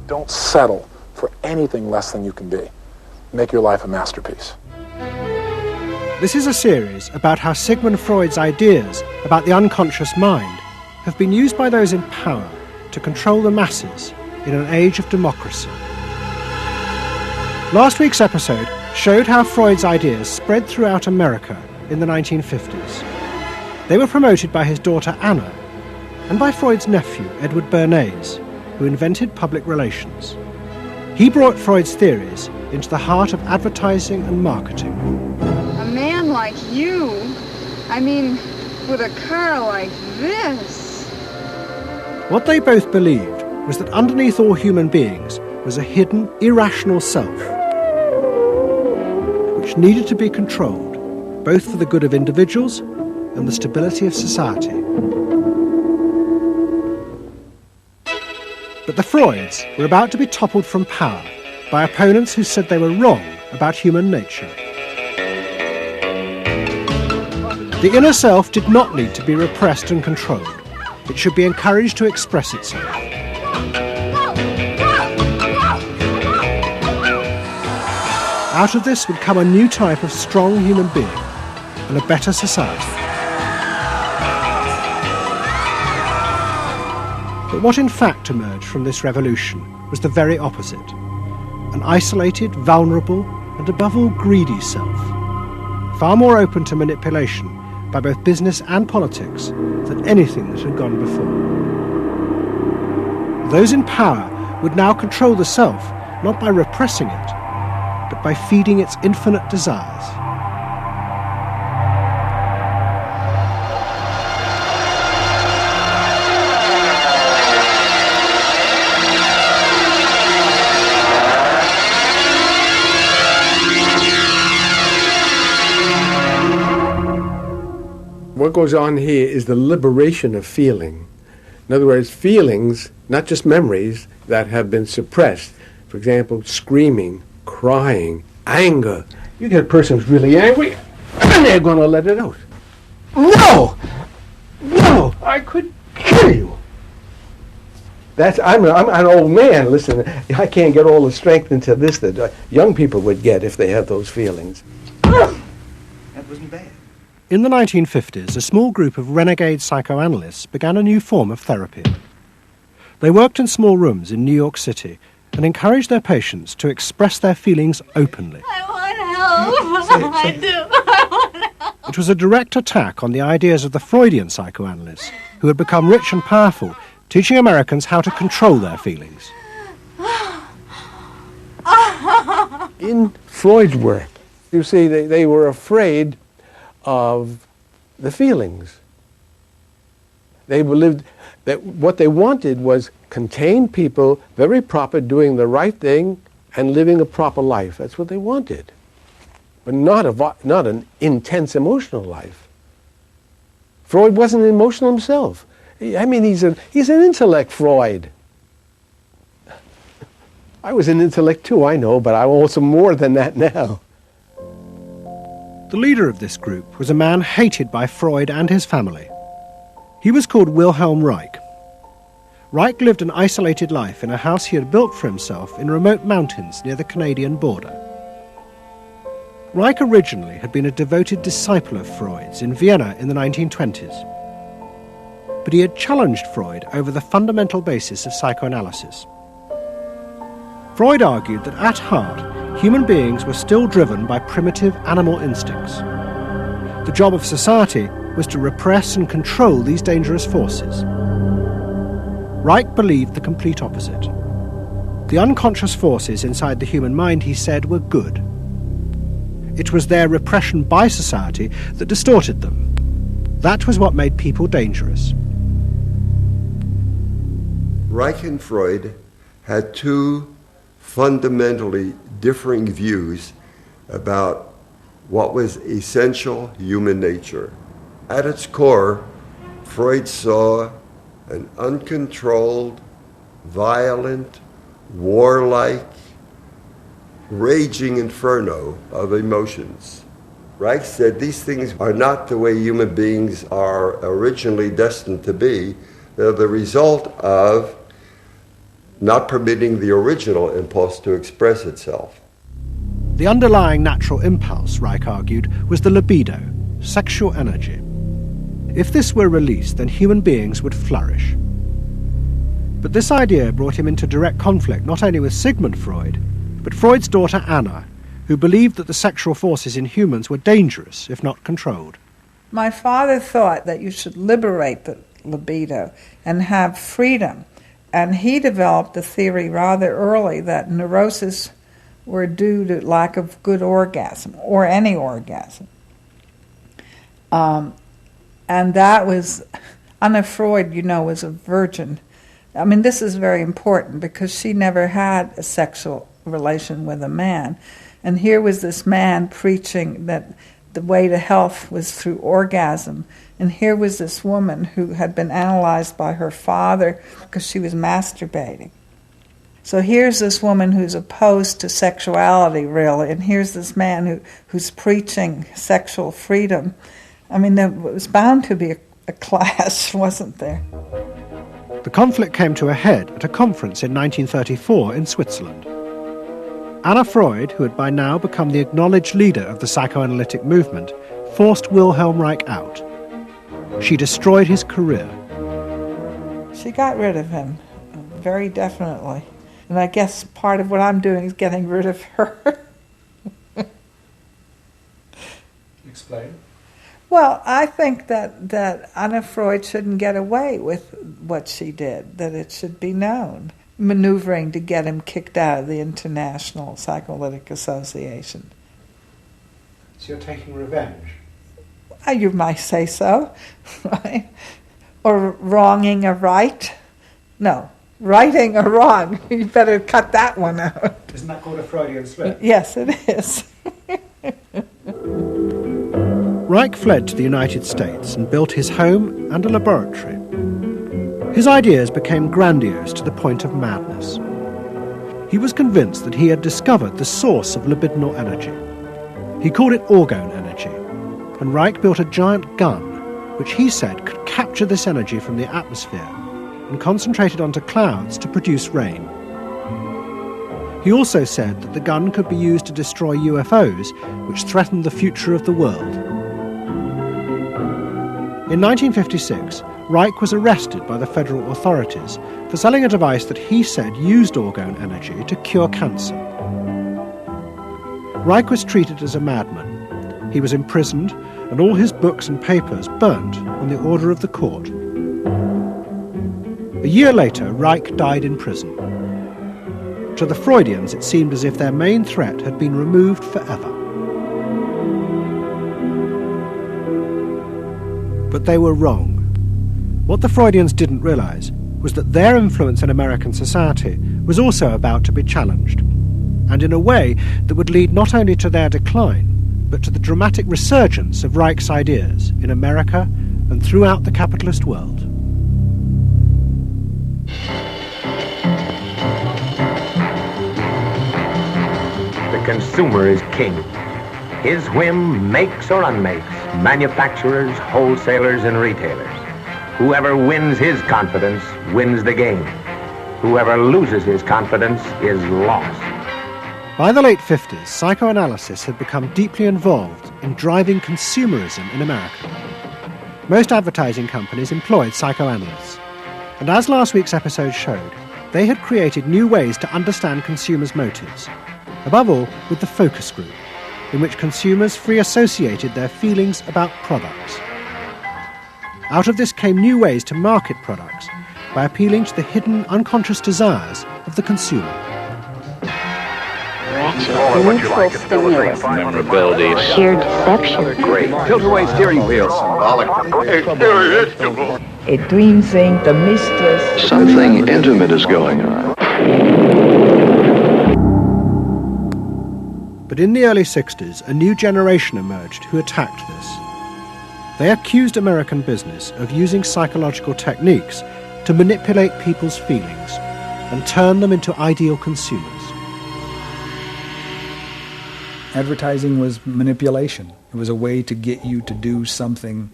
Don't settle for anything less than you can be. Make your life a masterpiece. This is a series about how Sigmund Freud's ideas about the unconscious mind have been used by those in power to control the masses in an age of democracy. Last week's episode showed how Freud's ideas spread throughout America in the 1950s. They were promoted by his daughter Anna and by Freud's nephew Edward Bernays, who invented public relations. He brought Freud's theories into the heart of advertising and marketing. A man like you, with a car like this. What they both believed was that underneath all human beings was a hidden, irrational self, which needed to be controlled, both for the good of individuals and the stability of society. But the Freuds were about to be toppled from power by opponents who said they were wrong about human nature. The inner self did not need to be repressed and controlled. It should be encouraged to express itself. Out of this would come a new type of strong human being and a better society. But what in fact emerged from this revolution was the very opposite. An isolated, vulnerable, and above all greedy self, far more open to manipulation by both business and politics than anything that had gone before. Those in power would now control the self, not by repressing it, but by feeding its infinite desires. What goes on here is the liberation of feeling. In other words, feelings, not just memories, that have been suppressed. For example, screaming, crying, anger. You get a person who's really angry, and they're going to let it out. No! I could kill you. I'm an old man. Listen, I can't get all the strength into this that young people would get if they had those feelings. That wasn't bad. In the 1950s, a small group of renegade psychoanalysts began a new form of therapy. They worked in small rooms in New York City and encouraged their patients to express their feelings openly. I want help. I do. I want help. It was a direct attack on the ideas of the Freudian psychoanalysts, who had become rich and powerful, teaching Americans how to control their feelings. In Freud's work, you see, they were afraid of the feelings. They believed that what they wanted was contained people, very proper, doing the right thing and living a proper life. That's what they wanted. But not an intense emotional life. Freud wasn't emotional himself. He's an intellect, Freud. I was an intellect too, I know, but I'm also more than that now. The leader of this group was a man hated by Freud and his family. He was called Wilhelm Reich. Reich lived an isolated life in a house he had built for himself in remote mountains near the Canadian border. Reich originally had been a devoted disciple of Freud's in Vienna in the 1920s. But he had challenged Freud over the fundamental basis of psychoanalysis. Freud argued that at heart, human beings were still driven by primitive animal instincts. The job of society was to repress and control these dangerous forces. Reich believed the complete opposite. The unconscious forces inside the human mind, he said, were good. It was their repression by society that distorted them. That was what made people dangerous. Reich and Freud had two fundamentally differing views about what was essential human nature. At its core, Freud saw an uncontrolled, violent, warlike, raging inferno of emotions. Reich said these things are not the way human beings are originally destined to be. They're the result of not permitting the original impulse to express itself. The underlying natural impulse, Reich argued, was the libido, sexual energy. If this were released, then human beings would flourish. But this idea brought him into direct conflict not only with Sigmund Freud, but Freud's daughter Anna, who believed that the sexual forces in humans were dangerous if not controlled. My father thought that you should liberate the libido and have freedom, and he developed the theory rather early that neurosis were due to lack of good orgasm, or any orgasm. And that was, Anna Freud, was a virgin. I mean, this is very important because she never had a sexual relation with a man. And here was this man preaching that the way to health was through orgasm. And here was this woman who had been analyzed by her father because she was masturbating. So here's this woman who's opposed to sexuality, really, and here's this man who's preaching sexual freedom. I mean, there was bound to be a clash, wasn't there? The conflict came to a head at a conference in 1934 in Switzerland. Anna Freud, who had by now become the acknowledged leader of the psychoanalytic movement, forced Wilhelm Reich out. She destroyed his career. She got rid of him, very definitely. And I guess part of what I'm doing is getting rid of her. Explain. Well, I think that Anna Freud shouldn't get away with what she did, that it should be known, maneuvering to get him kicked out of the International Psychoanalytic Association. So you're taking revenge? You might say so, right? Or wronging a right? No, righting a wrong. You better cut that one out. Isn't that called a Freudian slip? Yes, it is. Reich fled to the United States and built his home and a laboratory. His ideas became grandiose to the point of madness. He was convinced that he had discovered the source of libidinal energy. He called it orgone energy, and Reich built a giant gun, which he said could capture this energy from the atmosphere and concentrate it onto clouds to produce rain. He also said that the gun could be used to destroy UFOs, which threatened the future of the world. In 1956, Reich was arrested by the federal authorities for selling a device that he said used orgone energy to cure cancer. Reich was treated as a madman. He was imprisoned, and all his books and papers burnt on the order of the court. A year later, Reich died in prison. To the Freudians, it seemed as if their main threat had been removed forever. But they were wrong. What the Freudians didn't realize was that their influence in American society was also about to be challenged, and in a way that would lead not only to their decline, but to the dramatic resurgence of Reich's ideas in America and throughout the capitalist world. The consumer is king. His whim makes or unmakes manufacturers, wholesalers, and retailers. Whoever wins his confidence wins the game. Whoever loses his confidence is lost. By the late 50s, psychoanalysis had become deeply involved in driving consumerism in America. Most advertising companies employed psychoanalysts, and as last week's episode showed, they had created new ways to understand consumers' motives, above all with the focus group, in which consumers free associated their feelings about products. Out of this came new ways to market products by appealing to the hidden unconscious desires of the consumer. Neutral stimulus, memorability, sheer deception, great tilt-away steering wheel, a dream thing, the mistress. Something intimate is going on. But in the early 60s, a new generation emerged who attacked this. They accused American business of using psychological techniques to manipulate people's feelings and turn them into ideal consumers. Advertising was manipulation. It was a way to get you to do something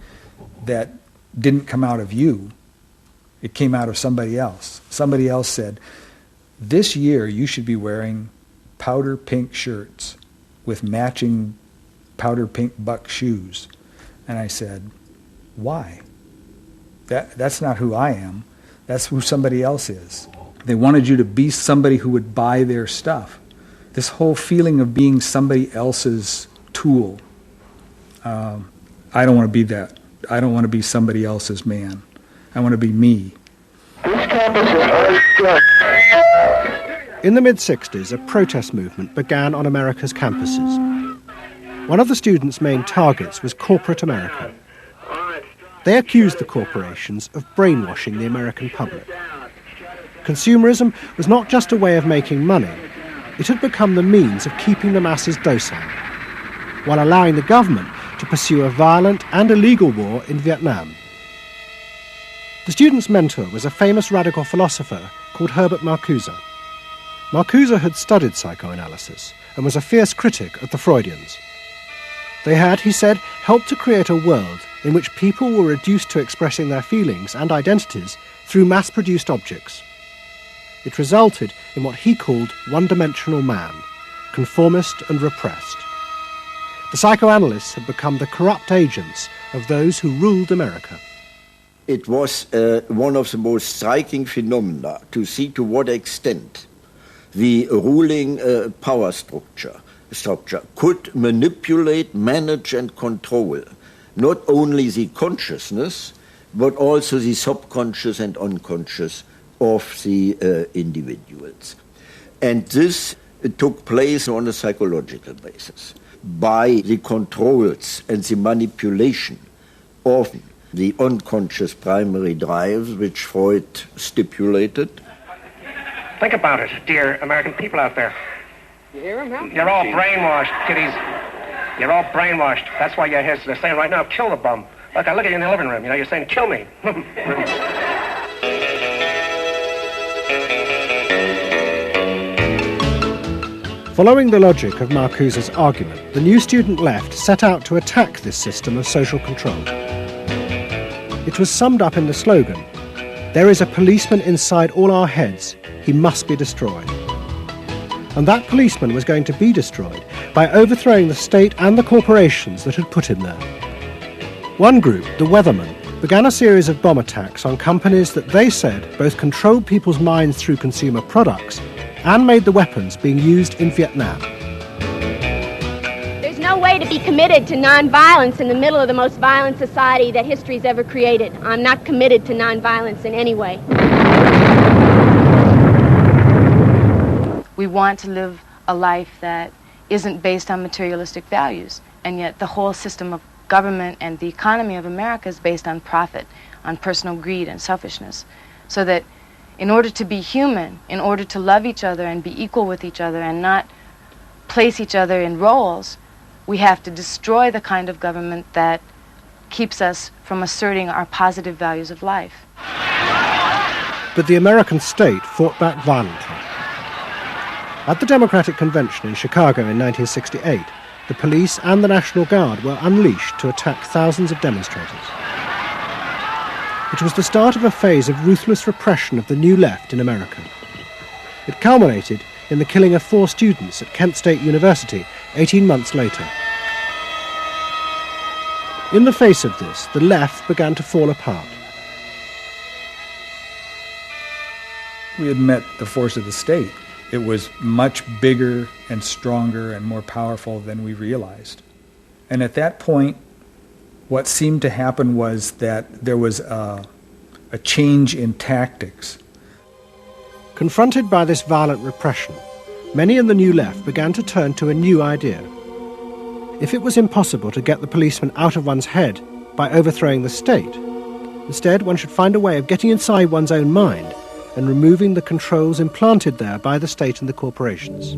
that didn't come out of you. It came out of somebody else. Somebody else said, this year you should be wearing powder pink shirts with matching powder pink buck shoes. And I said, why? That's not who I am. That's who somebody else is. They wanted you to be somebody who would buy their stuff. This whole feeling of being somebody else's tool. I don't want to be that. I don't want to be somebody else's man. I want to be me. In the mid-60s, a protest movement began on America's campuses. One of the students' main targets was corporate America. They accused the corporations of brainwashing the American public. Consumerism was not just a way of making money, it had become the means of keeping the masses docile, while allowing the government to pursue a violent and illegal war in Vietnam. The student's mentor was a famous radical philosopher called Herbert Marcuse. Marcuse had studied psychoanalysis and was a fierce critic of the Freudians. They had, he said, helped to create a world in which people were reduced to expressing their feelings and identities through mass-produced objects. It resulted in what he called one-dimensional man, conformist and repressed. The psychoanalysts had become the corrupt agents of those who ruled America. It was one of the most striking phenomena to see to what extent the ruling power structure could manipulate, manage and control not only the consciousness but also the subconscious and unconscious of the individuals. And this took place on a psychological basis by the controls and the manipulation of the unconscious primary drives which Freud stipulated. Think about it, dear American people out there. You hear him, huh? You're all brainwashed, kiddies. You're all brainwashed. That's why you're here. They're saying right now, kill the bum. Look, I look at you in the living room. You know, you're saying, kill me. Following the logic of Marcuse's argument, the new student left set out to attack this system of social control. It was summed up in the slogan, "There is a policeman inside all our heads. He must be destroyed." And that policeman was going to be destroyed by overthrowing the state and the corporations that had put him there. One group, the Weathermen, began a series of bomb attacks on companies that they said both controlled people's minds through consumer products and made the weapons being used in Vietnam. There's no way to be committed to nonviolence in the middle of the most violent society that history's ever created. I'm not committed to nonviolence in any way. We want to live a life that isn't based on materialistic values, and yet the whole system of government and the economy of America is based on profit, on personal greed and selfishness. So that in order to be human, in order to love each other and be equal with each other and not place each other in roles, we have to destroy the kind of government that keeps us from asserting our positive values of life. But the American state fought back violently. At the Democratic Convention in Chicago in 1968, the police and the National Guard were unleashed to attack thousands of demonstrators. It was the start of a phase of ruthless repression of the New Left in America. It culminated in the killing of 4 students at Kent State University 18 months later. In the face of this, the left began to fall apart. We had met the force of the state. It was much bigger and stronger and more powerful than we realized. And at that point, what seemed to happen was that there was a change in tactics. Confronted by this violent repression, many in the New Left began to turn to a new idea. If it was impossible to get the policeman out of one's head by overthrowing the state, instead one should find a way of getting inside one's own mind and removing the controls implanted there by the state and the corporations.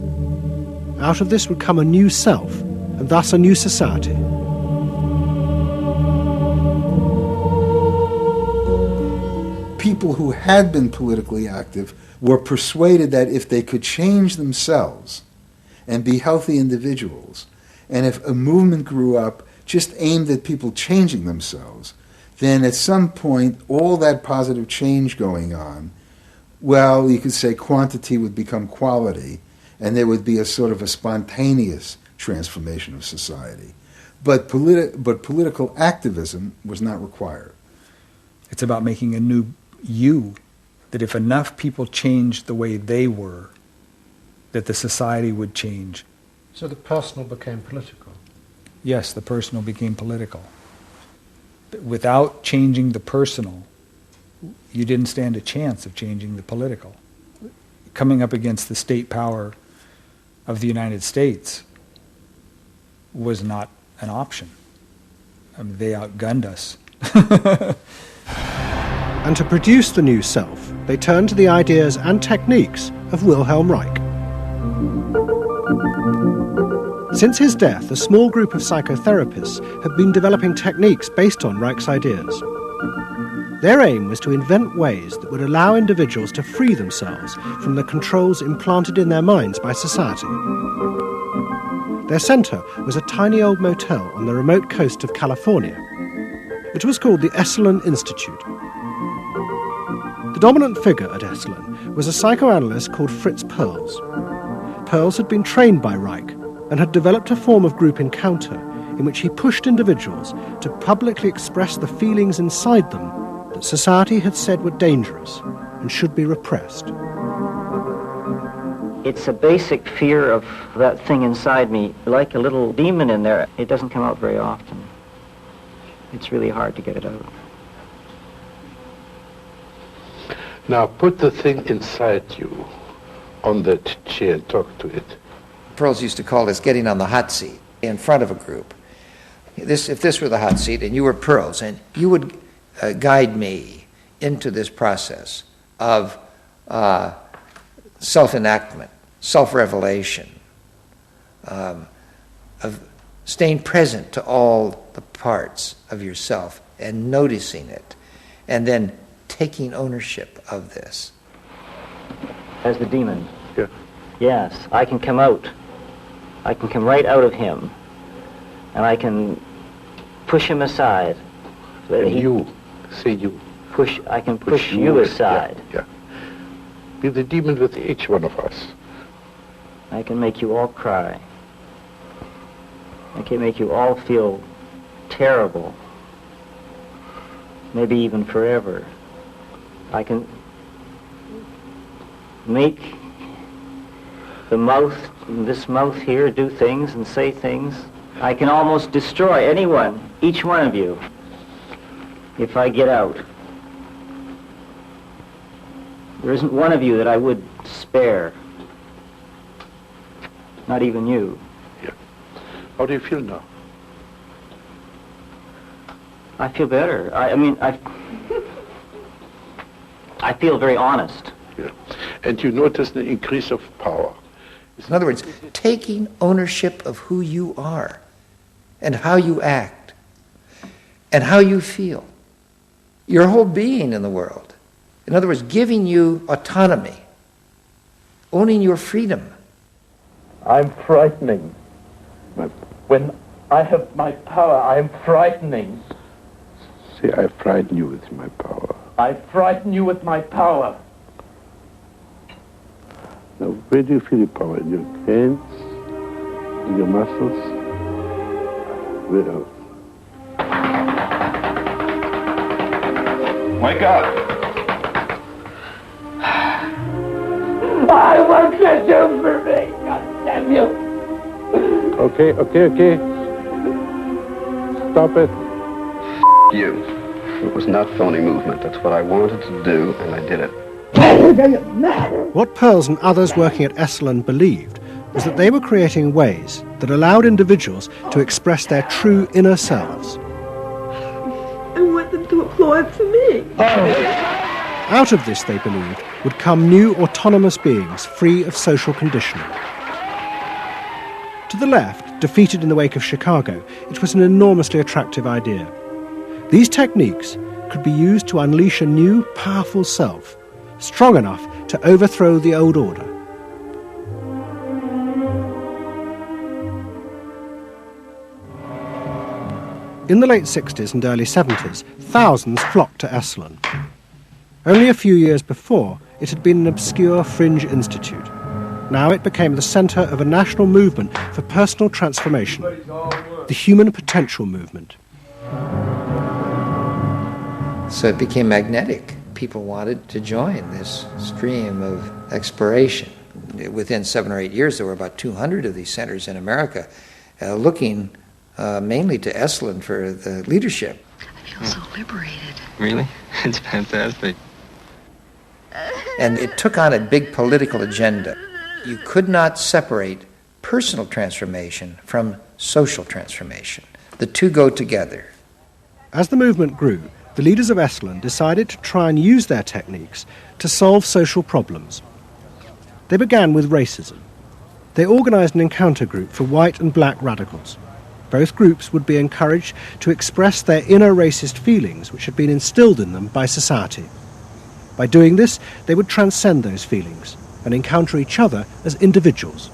Out of this would come a new self, and thus a new society. People who had been politically active were persuaded that if they could change themselves and be healthy individuals, and if a movement grew up just aimed at people changing themselves, then at some point all that positive change going on well, you could say quantity would become quality, and there would be a sort of a spontaneous transformation of society. But political activism was not required. It's about making a new you, that if enough people changed the way they were, that the society would change. So the personal became political? Yes, the personal became political. Without changing the personal, you didn't stand a chance of changing the political. Coming up against the state power of the United States was not an option. I mean, they outgunned us. And to produce the new self, they turned to the ideas and techniques of Wilhelm Reich. Since his death, a small group of psychotherapists have been developing techniques based on Reich's ideas. Their aim was to invent ways that would allow individuals to free themselves from the controls implanted in their minds by society. Their centre was a tiny old motel on the remote coast of California. It was called the Esalen Institute. The dominant figure at Esalen was a psychoanalyst called Fritz Perls. Perls had been trained by Reich and had developed a form of group encounter in which he pushed individuals to publicly express the feelings inside them that society had said were dangerous and should be repressed. It's a basic fear of that thing inside me, like a little demon in there. It doesn't come out very often. It's really hard to get it out. Now put the thing inside you on that chair and talk to it. Perls used to call this getting on the hot seat in front of a group. If this were the hot seat and you were Perls, and you would guide me into this process of self-enactment, self-revelation, of staying present to all the parts of yourself and noticing it, and then taking ownership of this. As the demon? Yeah. Yes, I can come out. I can come right out of him, and I can push him aside. So that you, say you. I can push you aside. Yeah. Be the demon with each one of us. I can make you all cry. I can make you all feel terrible. Maybe even forever. I can make this mouth here, do things and say things. I can almost destroy anyone, each one of you, if I get out. There isn't one of you that I would spare. Not even you. Yeah. How do you feel now? I feel better. I feel very honest. Yeah. And you notice the increase of power. In other words, taking ownership of who you are and how you act and how you feel. Your whole being in the world. In other words, giving you autonomy, owning your freedom. I'm frightening. When I have my power, I'm frightening. Say, I frighten you with my power. I frighten you with my power. Now, where do you feel your power? In your hands? In your muscles? Where else? Wake up! I want you to do for me! God damn you! Okay. Stop it. You. It was not phony movement. That's what I wanted to do, and I did it. What Perls and others working at Esalen believed was that they were creating ways that allowed individuals to express their true inner selves. I want them to applaud for me. Out of this, they believed, would come new autonomous beings free of social conditioning. To the left, defeated in the wake of Chicago, it was an enormously attractive idea. These techniques could be used to unleash a new, powerful self, strong enough to overthrow the old order. In the late 60s and early 70s, thousands flocked to Esalen. Only a few years before, it had been an obscure fringe institute. Now it became the centre of a national movement for personal transformation, the human potential movement. So it became magnetic. People wanted to join this stream of exploration. Within 7 or 8 years, there were about 200 of these centers in America, looking mainly to Esalen for the leadership. I feel so liberated. Really? It's fantastic. And it took on a big political agenda. You could not separate personal transformation from social transformation. The two go together. As the movement grew, the leaders of Esalen decided to try and use their techniques to solve social problems. They began with racism. They organised an encounter group for white and black radicals. Both groups would be encouraged to express their inner racist feelings which had been instilled in them by society. By doing this, they would transcend those feelings and encounter each other as individuals.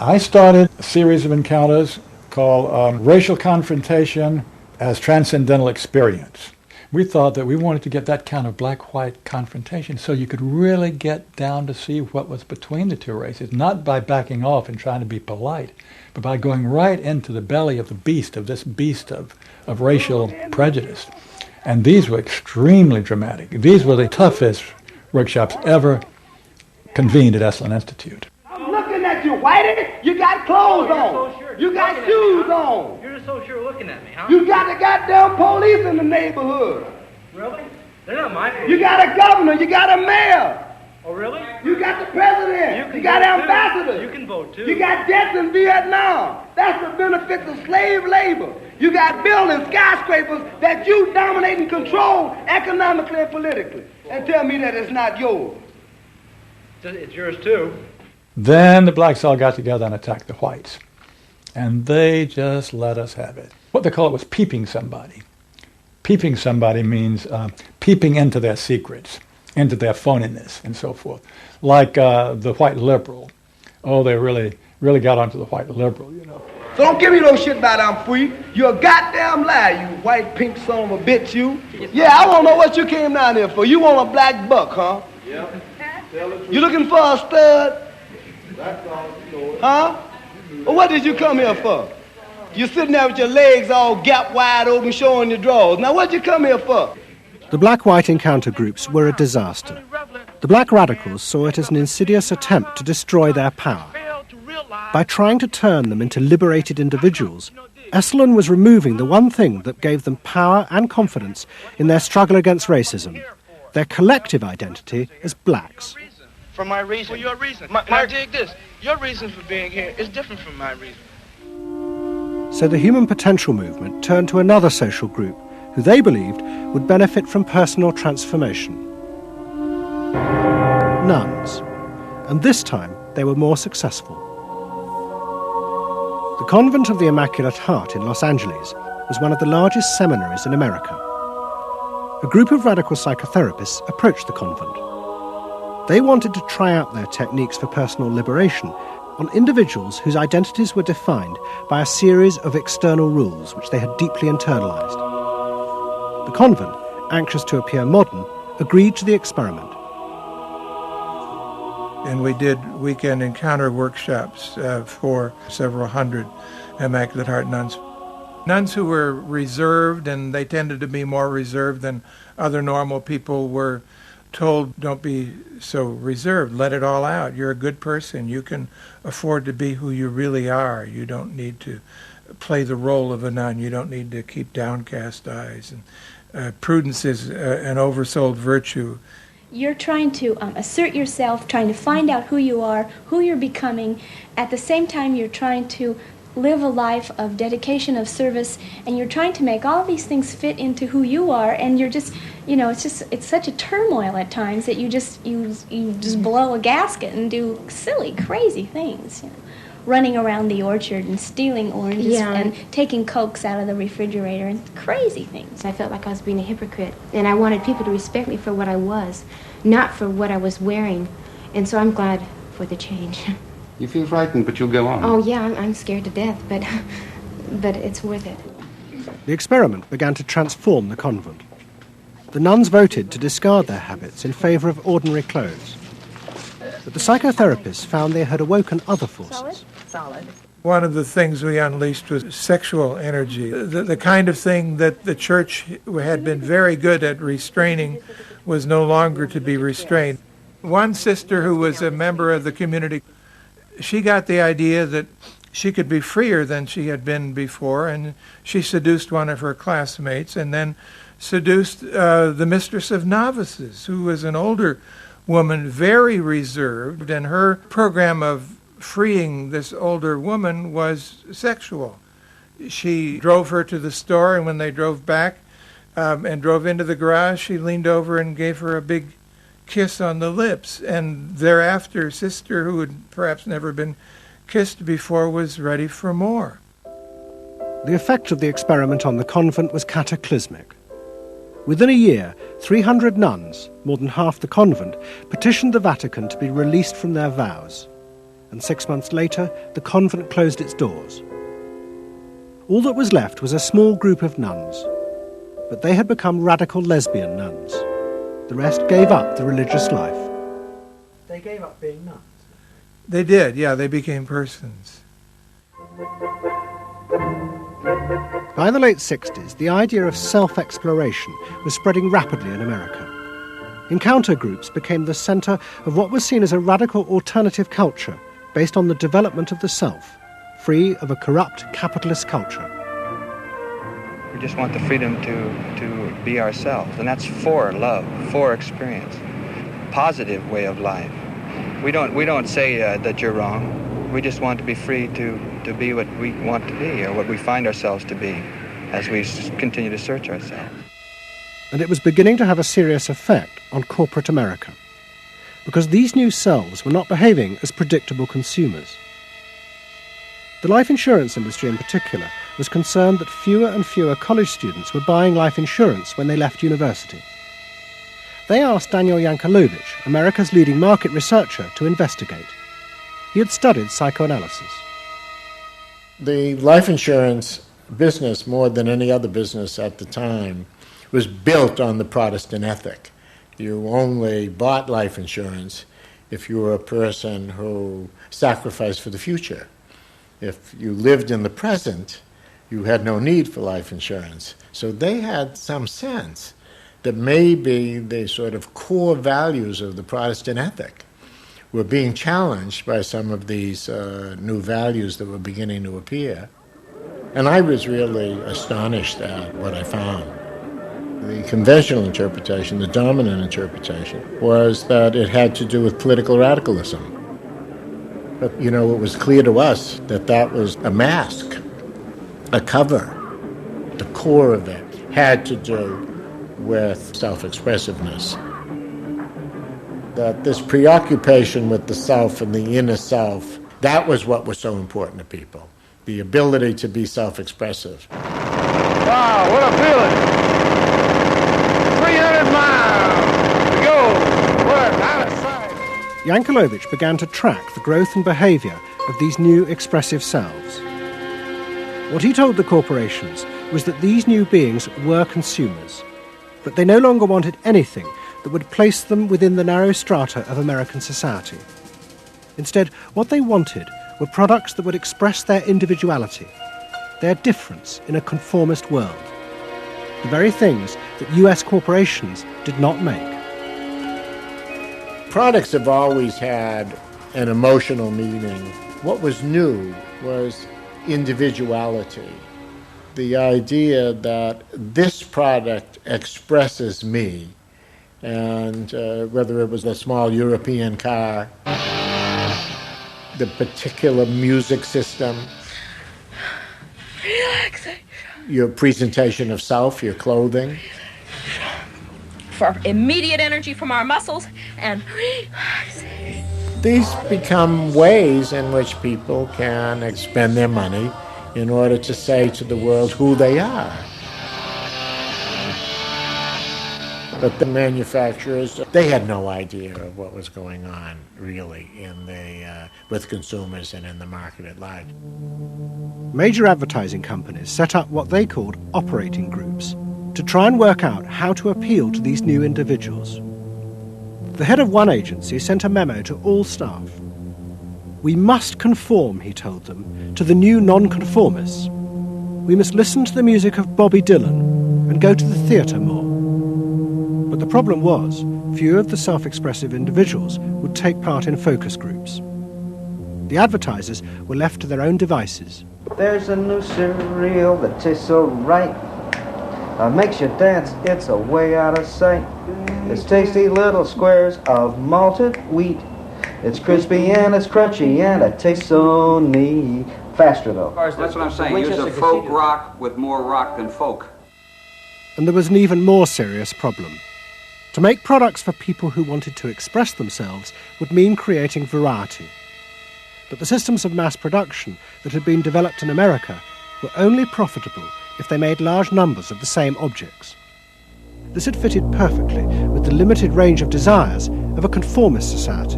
I started a series of encounters called Racial Confrontation as Transcendental Experience. We thought that we wanted to get that kind of black-white confrontation so you could really get down to see what was between the two races, not by backing off and trying to be polite, but by going right into the belly of the beast, of this beast of racial prejudice. And these were extremely dramatic. These were the toughest workshops ever convened at Esalen Institute. I'm looking at you, Whitey. You got clothes on. You got shoes on. You're so sure looking at me, huh? You got the goddamn police in the neighborhood. Really? They're not my police. You got a governor. You got a mayor. Oh, really? You got the president. You got ambassadors. You can vote, too. You got jets in Vietnam. That's the benefits of slave labor. You got buildings, skyscrapers that you dominate and control economically and politically. And tell me that it's not yours. It's yours, too. Then the blacks all got together and attacked the whites. And they just let us have it. What they call it was peeping somebody. Peeping somebody means peeping into their secrets, into their phoniness, and so forth. Like the white liberal. Oh, they really got onto the white liberal, you know. So don't give me no shit about I'm free. You're a goddamn liar, you white pink son of a bitch, you. Yeah, I want to know what you came down here for. You want a black buck, huh? Yeah. You looking for a stud? Huh? Well, what did you come here for? You're sitting there with your legs all gap wide open showing your drawers. Now what did you come here for? The black-white encounter groups were a disaster. The black radicals saw it as an insidious attempt to destroy their power. By trying to turn them into liberated individuals, Esalen was removing the one thing that gave them power and confidence in their struggle against racism, their collective identity as blacks. For my reason. For your reason. Now dig this. Your reason for being here is different from my reason. So the human potential movement turned to another social group who they believed would benefit from personal transformation. Nuns. And this time they were more successful. The Convent of the Immaculate Heart in Los Angeles was one of the largest seminaries in America. A group of radical psychotherapists approached the convent. They wanted to try out their techniques for personal liberation on individuals whose identities were defined by a series of external rules which they had deeply internalized. The convent, anxious to appear modern, agreed to the experiment. And we did weekend encounter workshops for several hundred Immaculate Heart nuns. Nuns who were reserved, and they tended to be more reserved than other normal people, were told, don't be so reserved, let it all out. You're a good person. You can afford to be who you really are. You don't need to play the role of a nun. You don't need to keep downcast eyes. And prudence is an oversold virtue. You're trying to assert yourself, trying to find out who you are, who you're becoming. At the same time, you're trying to live a life of dedication, of service, and you're trying to make all these things fit into who you are, and you're just, it's such a turmoil at times that you just blow a gasket and do silly, crazy things, running around the orchard and stealing oranges and taking Cokes out of the refrigerator and crazy things. I felt like I was being a hypocrite, and I wanted people to respect me for what I was, not for what I was wearing, and so I'm glad for the change. You feel frightened, but you'll go on. Oh, yeah, I'm scared to death, but it's worth it. The experiment began to transform the convent. the nuns voted to discard their habits in favour of ordinary clothes. But the psychotherapists found they had awoken other forces. Solid. One of the things we unleashed was sexual energy. The kind of thing that the church had been very good at restraining was no longer to be restrained. One sister who was a member of the community, she got the idea that she could be freer than she had been before, and she seduced one of her classmates and then seduced the mistress of novices, who was an older woman, very reserved, and her program of freeing this older woman was sexual. She drove her to the store, and when they drove back and drove into the garage, she leaned over and gave her a big kiss on the lips. And thereafter, sister, who had perhaps never been kissed before, was ready for more. The effect of the experiment on the convent was cataclysmic. Within a year, 300 nuns, more than half the convent, petitioned the Vatican to be released from their vows. And 6 months later, the convent closed its doors. All that was left was a small group of nuns, but they had become radical lesbian nuns. The rest gave up the religious life. They gave up being nuns. They did, yeah, they became persons. By the late 60s, the idea of self-exploration was spreading rapidly in America. Encounter groups became the centre of what was seen as a radical alternative culture based on the development of the self, free of a corrupt capitalist culture. We just want the freedom to be ourselves, and that's for love, for experience, positive way of life. We don't say that you're wrong. We just want to be free to be what we want to be, or what we find ourselves to be, as we continue to search ourselves. And it was beginning to have a serious effect on corporate America, because these new selves were not behaving as predictable consumers. The life insurance industry in particular was concerned that fewer and fewer college students were buying life insurance when they left university. They asked Daniel Yankelovich, America's leading market researcher, to investigate. He had studied psychoanalysis. The life insurance business, more than any other business at the time, was built on the Protestant ethic. You only bought life insurance if you were a person who sacrificed for the future. If you lived in the present, you had no need for life insurance. So they had some sense that maybe the sort of core values of the Protestant ethic were being challenged by some of these new values that were beginning to appear. And I was really astonished at what I found. The conventional interpretation, the dominant interpretation, was that it had to do with political radicalism. But, it was clear to us that that was a mask, a cover. The core of it had to do with self-expressiveness. That this preoccupation with the self and the inner self, that was what was so important to people. The ability to be self-expressive. Wow, what a feeling! 300 miles to go. We're out of sight. Yankelovich began to track the growth and behaviour of these new expressive selves. What he told the corporations was that these new beings were consumers, but they no longer wanted anything that would place them within the narrow strata of American society. Instead, what they wanted were products that would express their individuality, their difference in a conformist world, the very things that US corporations did not make. Products have always had an emotional meaning. What was new was individuality. The idea that this product expresses me, and whether it was a small European car, the particular music system, Relaxation. your presentation of self, your clothing. For immediate energy from our muscles and relaxation. These become ways in which people can expend their money in order to say to the world who they are. But the manufacturers, they had no idea of what was going on, really, with consumers and in the market at large. Major advertising companies set up what they called operating groups, to try and work out how to appeal to these new individuals. The head of one agency sent a memo to all staff. We must conform, he told them, to the new nonconformists. We must listen to the music of Bobby Dylan and go to the theatre more. But the problem was, few of the self-expressive individuals would take part in focus groups. The advertisers were left to their own devices. There's a new cereal that tastes so right. Makes you dance, it's a way out of sight. It's tasty little squares of malted wheat. It's crispy and it's crunchy and it tastes so neat. Faster though. That's what I'm saying. Use a folk rock with more rock than folk. And there was an even more serious problem. To make products for people who wanted to express themselves would mean creating variety. But the systems of mass production that had been developed in America were only profitable if they made large numbers of the same objects. This had fitted perfectly with the limited range of desires of a conformist society.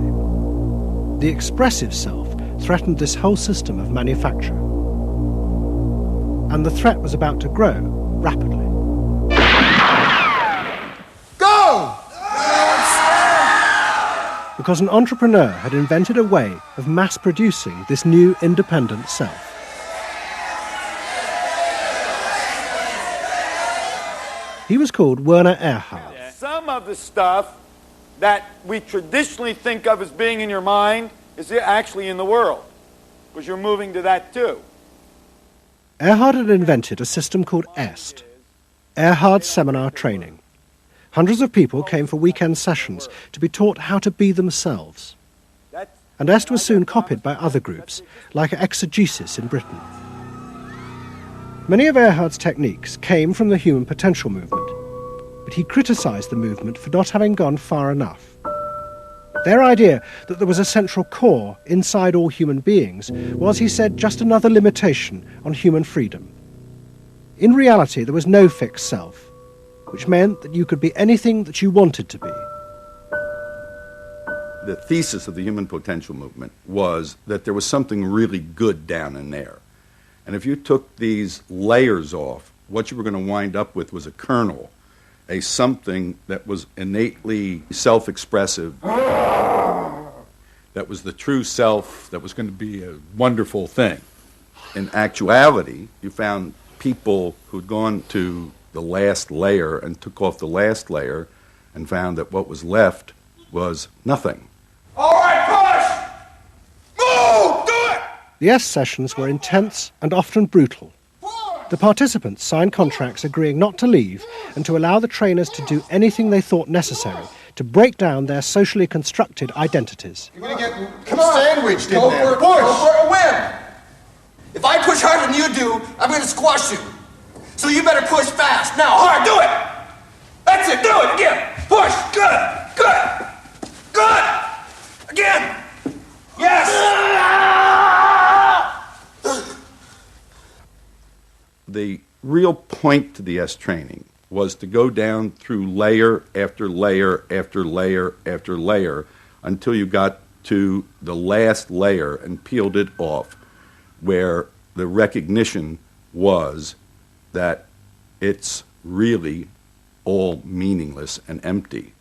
The expressive self threatened this whole system of manufacture. And the threat was about to grow rapidly. Go! Because an entrepreneur had invented a way of mass-producing this new independent self. He was called Werner Erhard. Some of the stuff that we traditionally think of as being in your mind is actually in the world, because you're moving to that too. Erhard had invented a system called EST, Erhard Seminar Training. Hundreds of people came for weekend sessions to be taught how to be themselves. And EST was soon copied by other groups, like Exegesis in Britain. Many of Erhard's techniques came from the human potential movement, but he criticised the movement for not having gone far enough. Their idea that there was a central core inside all human beings was, he said, just another limitation on human freedom. In reality, there was no fixed self, which meant that you could be anything that you wanted to be. The thesis of the human potential movement was that there was something really good down in there. And if you took these layers off, what you were going to wind up with was a kernel, a something that was innately self-expressive, that was the true self, that was going to be a wonderful thing. In actuality, you found people who'd gone to the last layer and took off the last layer and found that what was left was nothing. All right, push! Move! Do it! The EST sessions were intense and often brutal. The participants signed contracts agreeing not to leave and to allow the trainers to do anything they thought necessary to break down their socially constructed identities. You're going to get sandwiched in there. Push! Go for a win! If I push harder than you do, I'm going to squash you. So you better push fast. Now, hard, do it! That's it, do it again! Push! Good! Good! Good! Again! Yes! The real point to the EST training was to go down through layer after layer after layer after layer until you got to the last layer and peeled it off, where the recognition was that it's really all meaningless and empty.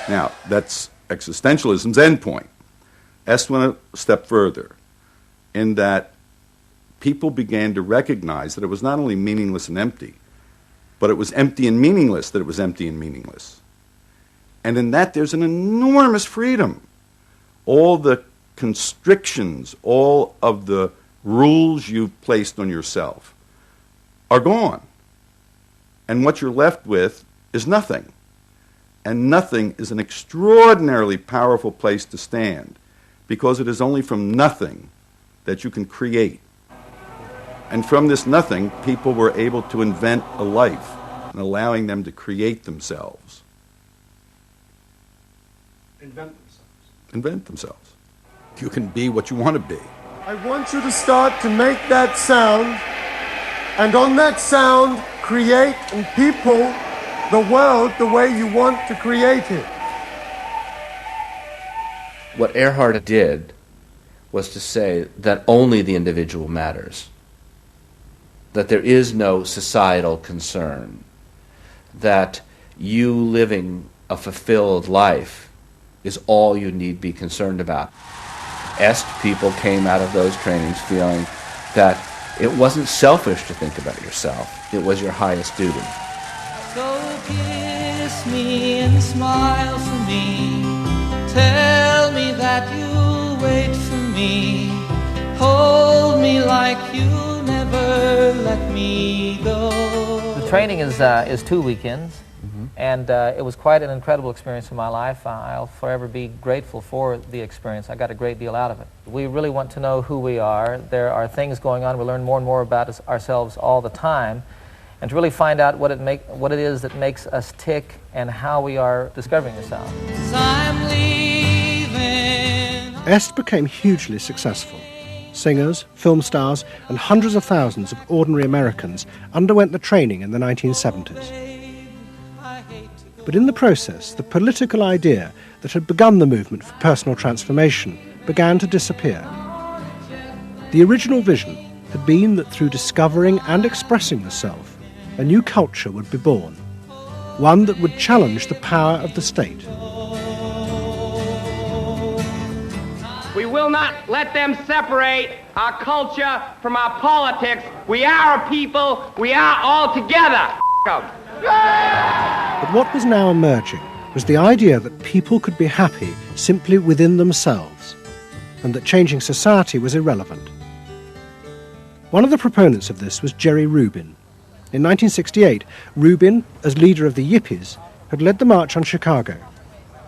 Now, that's existentialism's endpoint. EST went a step further in that people began to recognize that it was not only meaningless and empty, but it was empty and meaningless that it was empty and meaningless. And in that, there's an enormous freedom. All the constrictions, all of the rules you've placed on yourself are gone. And what you're left with is nothing. And nothing is an extraordinarily powerful place to stand, because it is only from nothing that you can create. And from this nothing, people were able to invent a life, and allowing them to create themselves. Invent themselves. You can be what you want to be. I want you to start to make that sound, and on that sound, create in people the world the way you want to create it. What Earhart did was to say that only the individual matters, that there is no societal concern, that you living a fulfilled life is all you need be concerned about. Est people came out of those trainings feeling that it wasn't selfish to think about yourself, it was your highest duty. So kiss me and smile for me, tell me that you'll wait for me, hold me like you'll never let me go. The training is 2 weekends, and it was quite an incredible experience in my life. I'll forever be grateful for the experience. I got a great deal out of it. We really want to know who we are. There are things going on. We learn more and more about ourselves all the time, and to really find out what it is that makes us tick and how we are discovering ourselves. Est became hugely successful. Singers, film stars, and hundreds of thousands of ordinary Americans underwent the training in the 1970s. But in the process, the political idea that had begun the movement for personal transformation began to disappear. The original vision had been that through discovering and expressing the self, a new culture would be born, one that would challenge the power of the state. We will not let them separate our culture from our politics. We are a people. We are all together. But what was now emerging was the idea that people could be happy simply within themselves, and that changing society was irrelevant. One of the proponents of this was Jerry Rubin. In 1968, Rubin, as leader of the Yippies, had led the march on Chicago,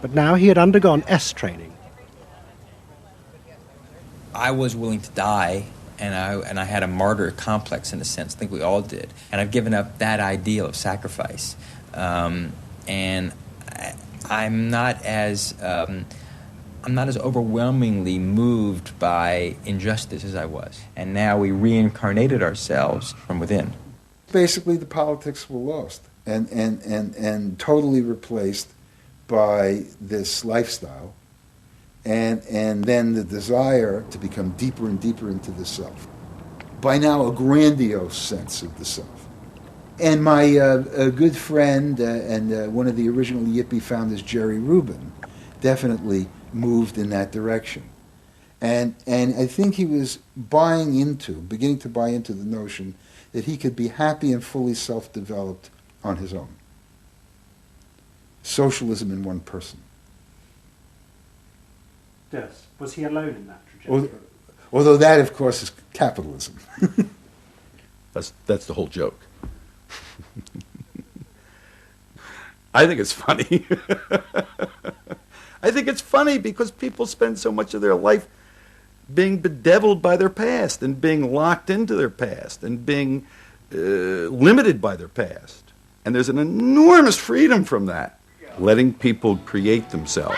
but now he had undergone S training. I was willing to die, and I had a martyr complex in a sense. I think we all did. And I've given up that ideal of sacrifice. And I'm not as overwhelmingly moved by injustice as I was. And now we reincarnated ourselves from within. Basically, the politics were lost and totally replaced by this lifestyle. And then the desire to become deeper and deeper into the self. By now, a grandiose sense of the self. And my a good friend and one of the original Yippie founders, Jerry Rubin, definitely moved in that direction. And I think he was beginning to buy into the notion that he could be happy and fully self-developed on his own. Socialism in one person. Yes. Was he alone in that trajectory? Although that, of course, is capitalism. That's the whole joke. I think it's funny. I think it's funny because people spend so much of their life being bedeviled by their past and being locked into their past and being limited by their past. And there's an enormous freedom from that. Letting people create themselves.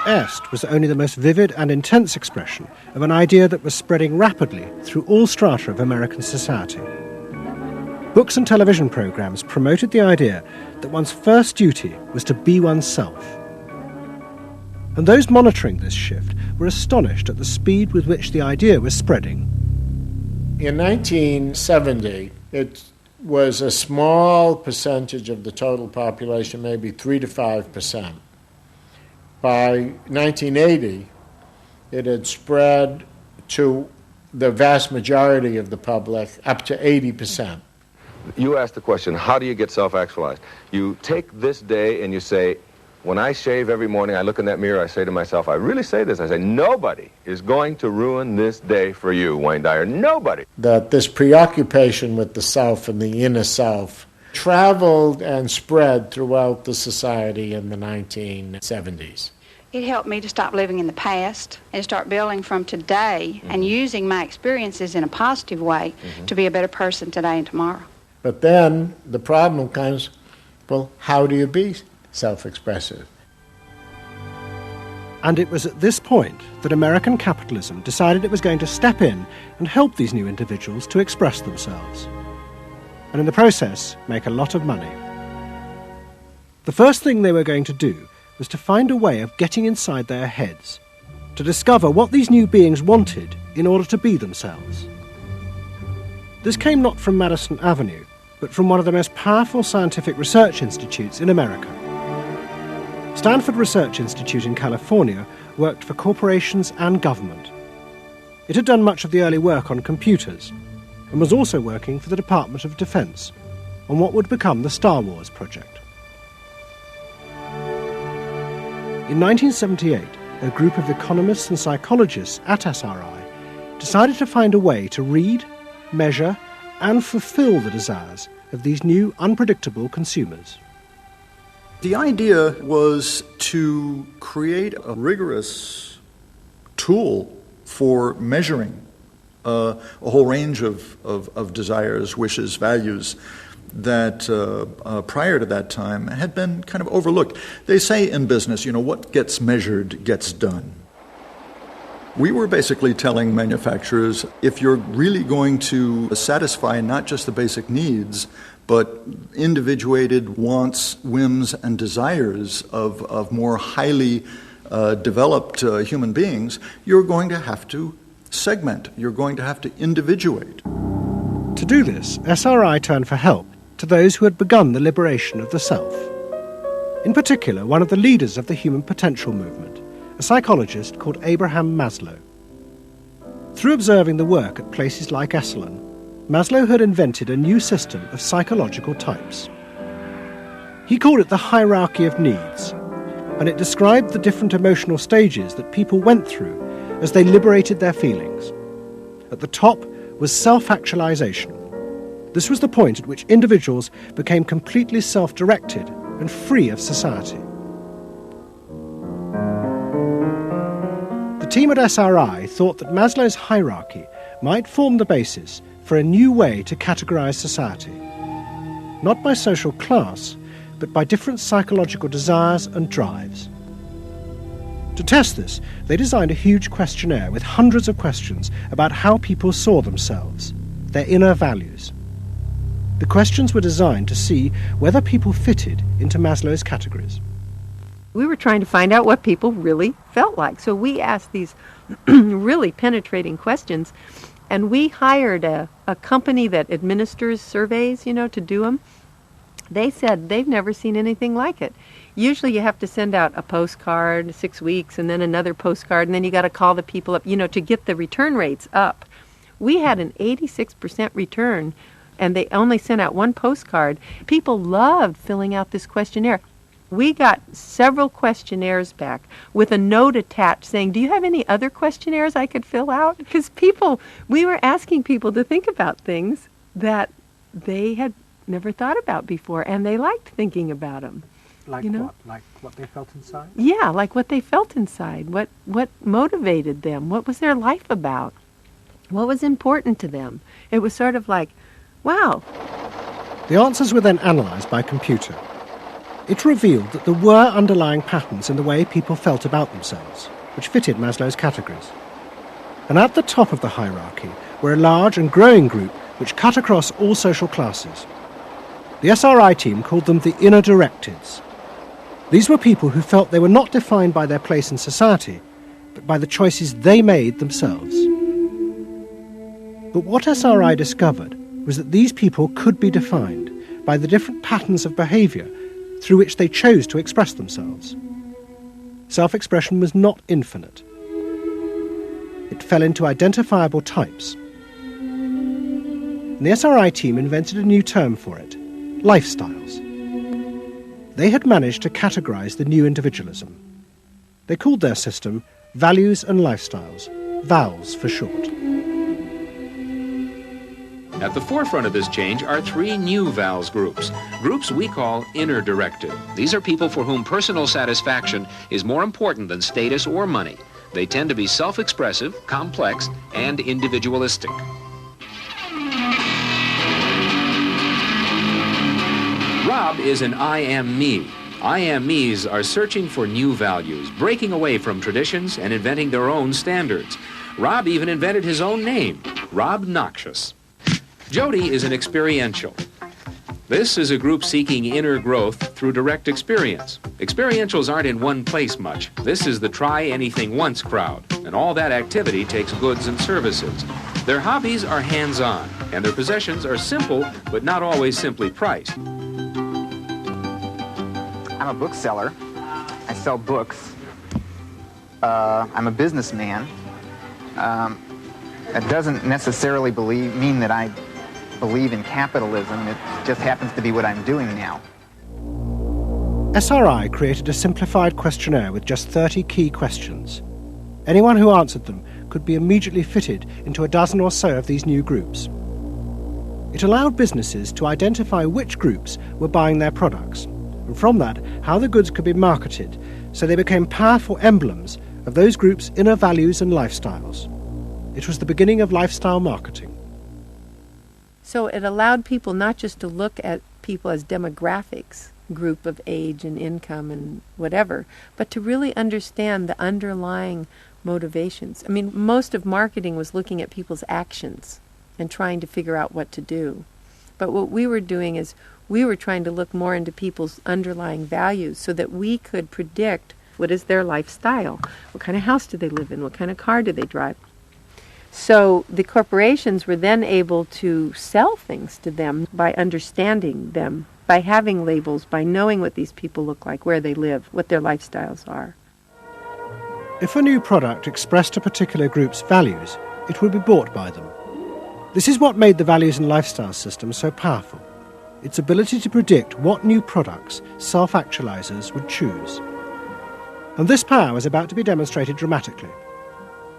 Est was only the most vivid and intense expression of an idea that was spreading rapidly through all strata of American society. Books and television programs promoted the idea that one's first duty was to be oneself. And those monitoring this shift were astonished at the speed with which the idea was spreading. In 1970, it was a small percentage of the total population, maybe 3 to 5%. By 1980, it had spread to the vast majority of the public, up to 80%. You asked the question, how do you get self-actualized? You take this day and you say, when I shave every morning, I look in that mirror, I say to myself, I really say this, I say, nobody is going to ruin this day for you, Wayne Dyer, nobody. That this preoccupation with the self and the inner self traveled and spread throughout the society in the 1970s. It helped me to stop living in the past and start building from today and using my experiences in a positive way to be a better person today and tomorrow. But then the problem comes, well, how do you be self-expressive? And it was at this point that American capitalism decided it was going to step in and help these new individuals to express themselves, and in the process make a lot of money. The first thing they were going to do was to find a way of getting inside their heads, to discover what these new beings wanted in order to be themselves. This came not from Madison Avenue, but from one of the most powerful scientific research institutes in America. Stanford Research Institute in California worked for corporations and government. It had done much of the early work on computers and was also working for the Department of Defense on what would become the Star Wars project. In 1978, a group of economists and psychologists at SRI decided to find a way to read, measure, and fulfill the desires of these new, unpredictable consumers. The idea was to create a rigorous tool for measuring a whole range of desires, wishes, values that prior to that time had been kind of overlooked. They say in business, what gets measured gets done. We were basically telling manufacturers, if you're really going to satisfy not just the basic needs, but individuated wants, whims, and desires of more highly developed human beings, you're going to have to segment. You're going to have to individuate. To do this, SRI turned for help to those who had begun the liberation of the self. In particular, one of the leaders of the human potential movement, a psychologist called Abraham Maslow. Through observing the work at places like Esalen, Maslow had invented a new system of psychological types. He called it the hierarchy of needs, and it described the different emotional stages that people went through as they liberated their feelings. At the top was self-actualization. This was the point at which individuals became completely self-directed and free of society. The team at SRI thought that Maslow's hierarchy might form the basis for a new way to categorize society, not by social class, but by different psychological desires and drives. To test this, they designed a huge questionnaire with hundreds of questions about how people saw themselves, their inner values. The questions were designed to see whether people fitted into Maslow's categories. We were trying to find out what people really felt like. So we asked these really penetrating questions, and we hired a company that administers surveys, to do them. They said they've never seen anything like it. Usually you have to send out a postcard 6 weeks and then another postcard, and then you got to call the people up, to get the return rates up. We had an 86% return, and they only sent out one postcard. People loved filling out this questionnaire. We got several questionnaires back with a note attached saying, do you have any other questionnaires I could fill out? Because we were asking people to think about things that they had never thought about before, and they liked thinking about them. Like what? Like what they felt inside? Yeah, like what they felt inside. What motivated them? What was their life about? What was important to them? It was sort of like, wow. The answers were then analyzed by computer. It revealed that there were underlying patterns in the way people felt about themselves, which fitted Maslow's categories. And at the top of the hierarchy were a large and growing group which cut across all social classes. The SRI team called them the inner directeds. These were people who felt they were not defined by their place in society, but by the choices they made themselves. But what SRI discovered was that these people could be defined by the different patterns of behavior through which they chose to express themselves. Self-expression was not infinite. It fell into identifiable types. And the SRI team invented a new term for it: lifestyles. They had managed to categorize the new individualism. They called their system Values and Lifestyles, VALS for short. At the forefront of this change are three new VALS groups we call inner directed. These are people for whom personal satisfaction is more important than status or money. They tend to be self-expressive, complex, and individualistic. Rob is an I am me. I Am Me's are searching for new values, breaking away from traditions and inventing their own standards. Rob even invented his own name, Rob Noxious. Jody is an experiential. This is a group seeking inner growth through direct experience. Experientials aren't in one place much. This is the try-anything-once crowd, and all that activity takes goods and services. Their hobbies are hands-on, and their possessions are simple, but not always simply priced. I'm a bookseller. I sell books. I'm a businessman. That doesn't necessarily mean that I believe in capitalism. It just happens to be what I'm doing now. SRI created a simplified questionnaire with just 30 key questions. Anyone who answered them could be immediately fitted into a dozen or so of these new groups. It allowed businesses to identify which groups were buying their products, and from that, how the goods could be marketed, so they became powerful emblems of those groups' inner values and lifestyles. It was the beginning of lifestyle marketing. So it allowed people not just to look at people as demographics, group of age and income and whatever, but to really understand the underlying motivations. I mean, most of marketing was looking at people's actions and trying to figure out what to do. But what we were doing is we were trying to look more into people's underlying values so that we could predict what is their lifestyle, what kind of house do they live in, what kind of car do they drive. So the corporations were then able to sell things to them by understanding them, by having labels, by knowing what these people look like, where they live, what their lifestyles are. If a new product expressed a particular group's values, it would be bought by them. This is what made the values and lifestyle system so powerful. Its ability to predict what new products self-actualizers would choose. And this power was about to be demonstrated dramatically.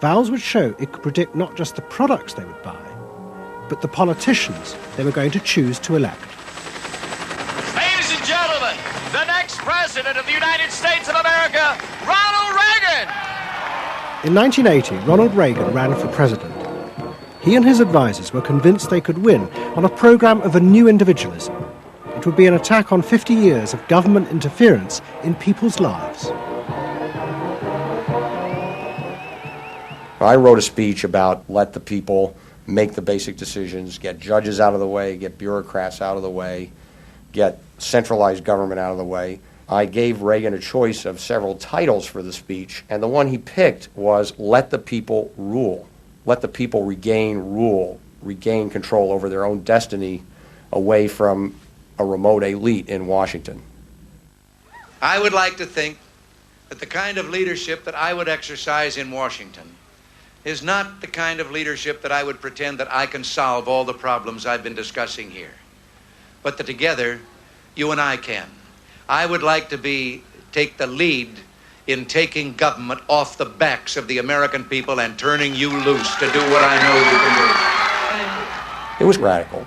Vowels would show it could predict not just the products they would buy, but the politicians they were going to choose to elect. Ladies and gentlemen, the next president of the United States of America, Ronald Reagan! In 1980, Ronald Reagan ran for president. He and his advisors were convinced they could win on a program of a new individualism. It would be an attack on 50 years of government interference in people's lives. I wrote a speech about let the people make the basic decisions, get judges out of the way, get bureaucrats out of the way, get centralized government out of the way. I gave Reagan a choice of several titles for the speech, and the one he picked was let the people rule. Let the people regain rule, regain control over their own destiny away from a remote elite in Washington. I would like to think that the kind of leadership that I would exercise in Washington is not the kind of leadership that I would pretend that I can solve all the problems I've been discussing here, but that together, you and I can. I would like to take the lead in taking government off the backs of the American people and turning you loose to do what I know you can do. It was radical.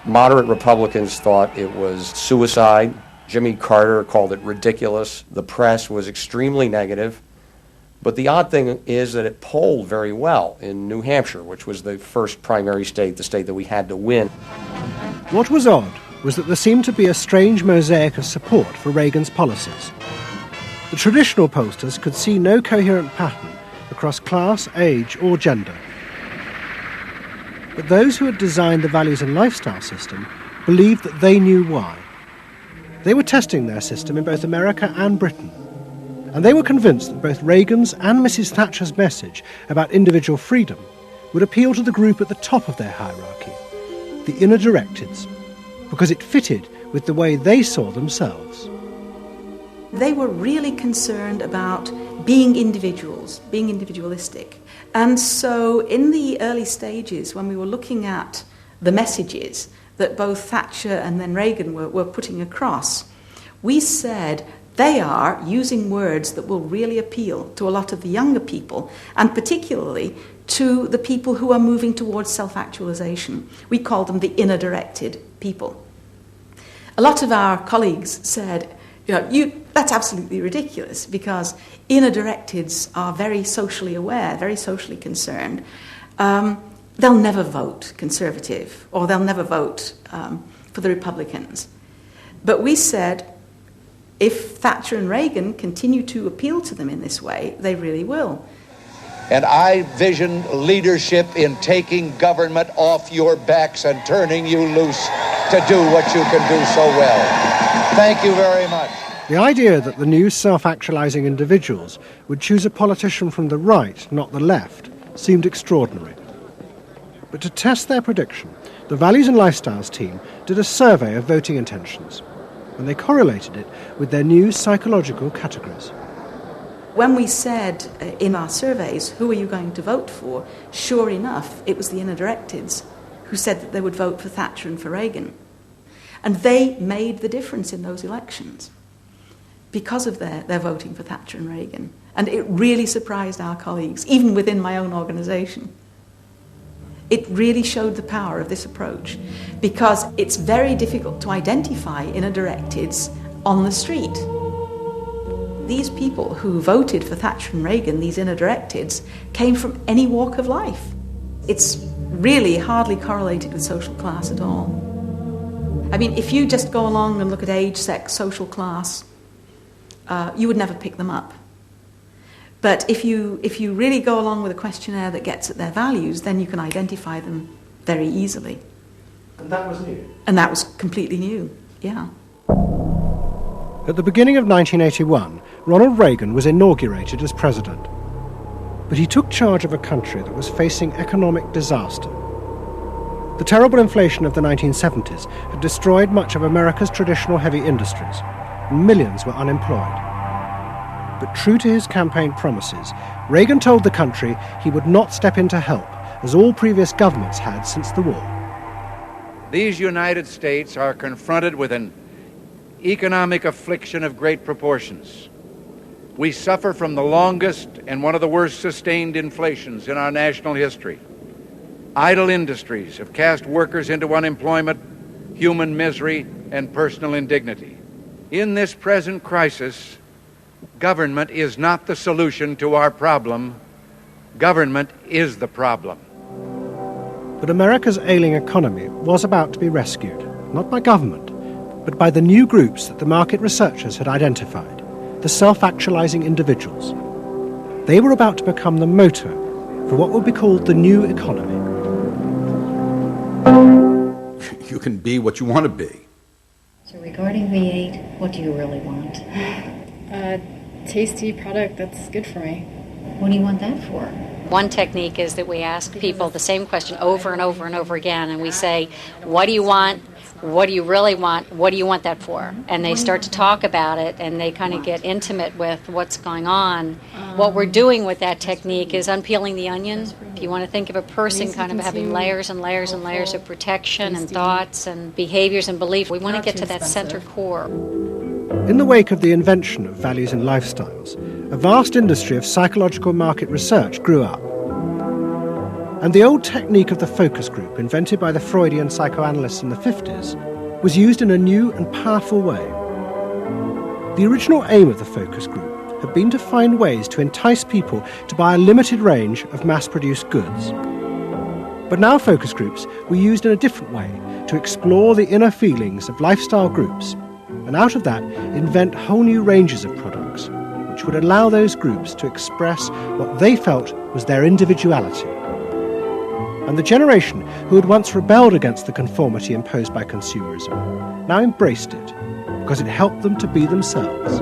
Moderate Republicans thought it was suicide. Jimmy Carter called it ridiculous. The press was extremely negative. But the odd thing is that it polled very well in New Hampshire, which was the first primary state, the state that we had to win. What was odd was that there seemed to be a strange mosaic of support for Reagan's policies. The traditional pollsters could see no coherent pattern across class, age, or gender. But those who had designed the values and lifestyle system believed that they knew why. They were testing their system in both America and Britain. And they were convinced that both Reagan's and Mrs. Thatcher's message about individual freedom would appeal to the group at the top of their hierarchy, the inner directeds, because it fitted with the way they saw themselves. They were really concerned about being individuals, being individualistic. And so in the early stages, when we were looking at the messages that both Thatcher and then Reagan were putting across, we said they are using words that will really appeal to a lot of the younger people, and particularly to the people who are moving towards self-actualization. We call them the inner-directed people. A lot of our colleagues said, that's absolutely ridiculous, because inner-directeds are very socially aware, very socially concerned. They'll never vote Conservative, or they'll never vote for the Republicans. But we said, If Thatcher and Reagan continue to appeal to them in this way, they really will. And I vision leadership in taking government off your backs and turning you loose to do what you can do so well. Thank you very much. The idea that the new self-actualizing individuals would choose a politician from the right, not the left, seemed extraordinary. But to test their prediction, the Values and Lifestyles team did a survey of voting intentions, and they correlated it with their new psychological categories. When we said in our surveys, who are you going to vote for, sure enough, it was the inner directeds who said that they would vote for Thatcher and for Reagan. And they made the difference in those elections because of their voting for Thatcher and Reagan. And it really surprised our colleagues, even within my own organisation. It really showed the power of this approach, because it's very difficult to identify inner directeds on the street. These people who voted for Thatcher and Reagan, these inner directeds, came from any walk of life. It's really hardly correlated with social class at all. I mean, if you just go along and look at age, sex, social class, you would never pick them up. But if you really go along with a questionnaire that gets at their values, then you can identify them very easily. And that was new? And that was completely new, yeah. At the beginning of 1981, Ronald Reagan was inaugurated as president. But he took charge of a country that was facing economic disaster. The terrible inflation of the 1970s had destroyed much of America's traditional heavy industries, and millions were unemployed. But true to his campaign promises, Reagan told the country he would not step in to help, as all previous governments had since the war. These United States are confronted with an economic affliction of great proportions. We suffer from the longest and one of the worst sustained inflations in our national history. Idle industries have cast workers into unemployment, human misery, and personal indignity. In this present crisis, government is not the solution to our problem. Government is the problem. But America's ailing economy was about to be rescued, not by government, but by the new groups that the market researchers had identified, the self-actualizing individuals. They were about to become the motor for what would be called the new economy. You can be what you want to be. So regarding V8, what do you really want? A tasty product that's good for me. What do you want that for? One technique is that we ask people the same question over and over and over again, and we say, what do you want? What do you really want? What do you want that for? And they start to talk about it, and they kind of get intimate with what's going on. What we're doing with that technique is unpeeling the onion. If you want to think of a person kind of having layers and layers and layers of protection and thoughts and behaviors and beliefs, we want to get to that center core. In the wake of the invention of values and lifestyles, a vast industry of psychological market research grew up. And the old technique of the focus group, invented by the Freudian psychoanalysts in the 50s, was used in a new and powerful way. The original aim of the focus group had been to find ways to entice people to buy a limited range of mass-produced goods. But now focus groups were used in a different way to explore the inner feelings of lifestyle groups, and out of that invent whole new ranges of products, which would allow those groups to express what they felt was their individuality. And the generation who had once rebelled against the conformity imposed by consumerism now embraced it because it helped them to be themselves.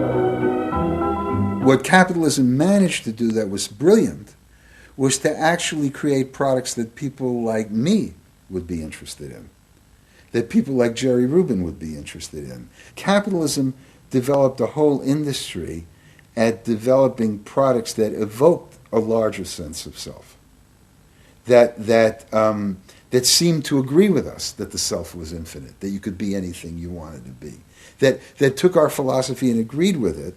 What capitalism managed to do that was brilliant was to actually create products that people like me would be interested in, that people like Jerry Rubin would be interested in. Capitalism developed a whole industry at developing products that evoked a larger sense of self. That seemed to agree with us that the self was infinite, that you could be anything you wanted to be, that took our philosophy and agreed with it,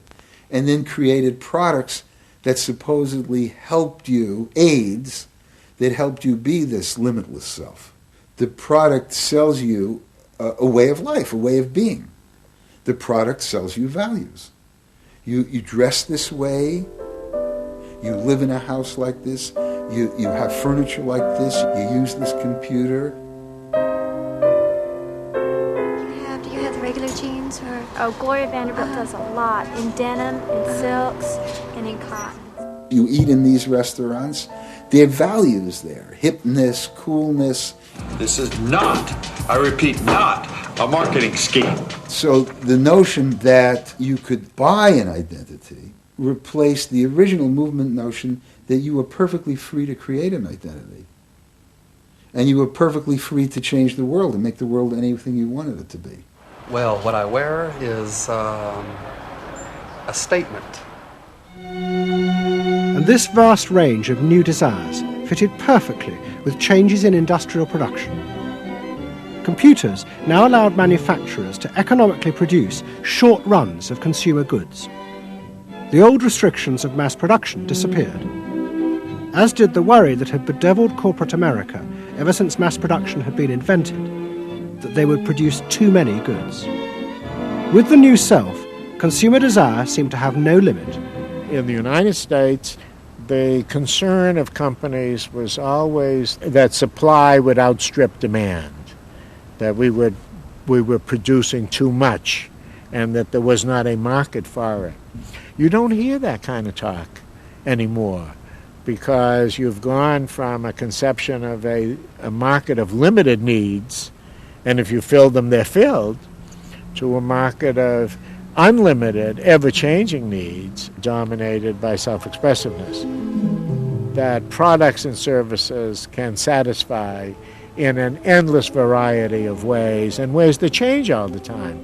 and then created products that supposedly helped you, aids, that helped you be this limitless self. The product sells you a way of life, a way of being. The product sells you values. You dress this way, you live in a house like this, you have furniture like this, you use this computer. Do you have the regular jeans or Oh, Gloria Vanderbilt does a lot in denim, in silks, and in cotton. You eat in these restaurants, there are values there. Hipness, coolness. This is not, I repeat, not a marketing scheme. So the notion that you could buy an identity replaced the original movement notion that you were perfectly free to create an identity. And you were perfectly free to change the world and make the world anything you wanted it to be. Well, what I wear is a statement. And this vast range of new desires fitted perfectly with changes in industrial production. Computers now allowed manufacturers to economically produce short runs of consumer goods. The old restrictions of mass production disappeared, as did the worry that had bedeviled corporate America ever since mass production had been invented, that they would produce too many goods. With the new self, consumer desire seemed to have no limit. In the United States, the concern of companies was always that supply would outstrip demand, that we were producing too much, and that there was not a market for it. You don't hear that kind of talk anymore, because you've gone from a conception of a market of limited needs, and if you fill them, they're filled, to a market of unlimited, ever-changing needs dominated by self-expressiveness that products and services can satisfy in an endless variety of ways, and ways that change all the time.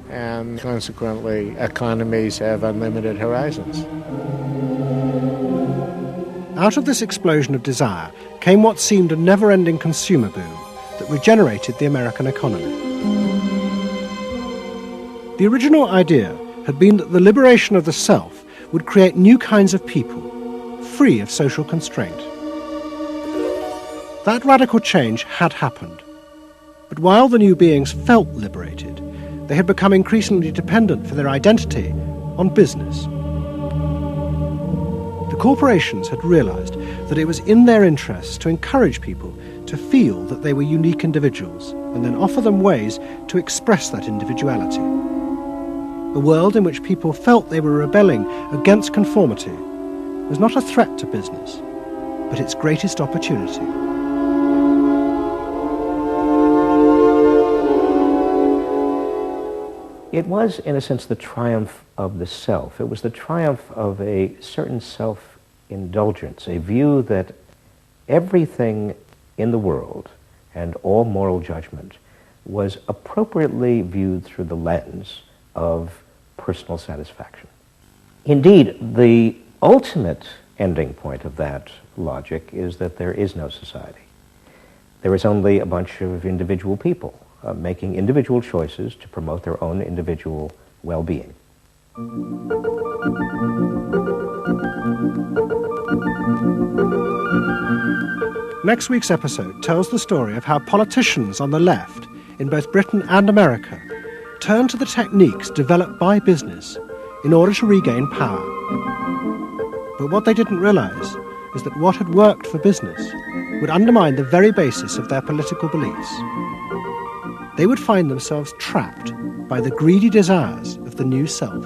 And consequently, economies have unlimited horizons. Out of this explosion of desire came what seemed a never-ending consumer boom that regenerated the American economy. The original idea had been that the liberation of the self would create new kinds of people, free of social constraint. That radical change had happened, but while the new beings felt liberated, they had become increasingly dependent for their identity on business. The corporations had realized that it was in their interests to encourage people to feel that they were unique individuals and then offer them ways to express that individuality. A world in which people felt they were rebelling against conformity was not a threat to business, but its greatest opportunity. It was, in a sense, the triumph of the self. It was the triumph of a certain self-indulgence, a view that everything in the world and all moral judgment was appropriately viewed through the lens of personal satisfaction. Indeed, the ultimate ending point of that logic is that there is no society. There is only a bunch of individual people making individual choices to promote their own individual well-being. Next week's episode tells the story of how politicians on the left, in both Britain and America, turned to the techniques developed by business in order to regain power. But what they didn't realize is that what had worked for business would undermine the very basis of their political beliefs. They would find themselves trapped by the greedy desires of the new self.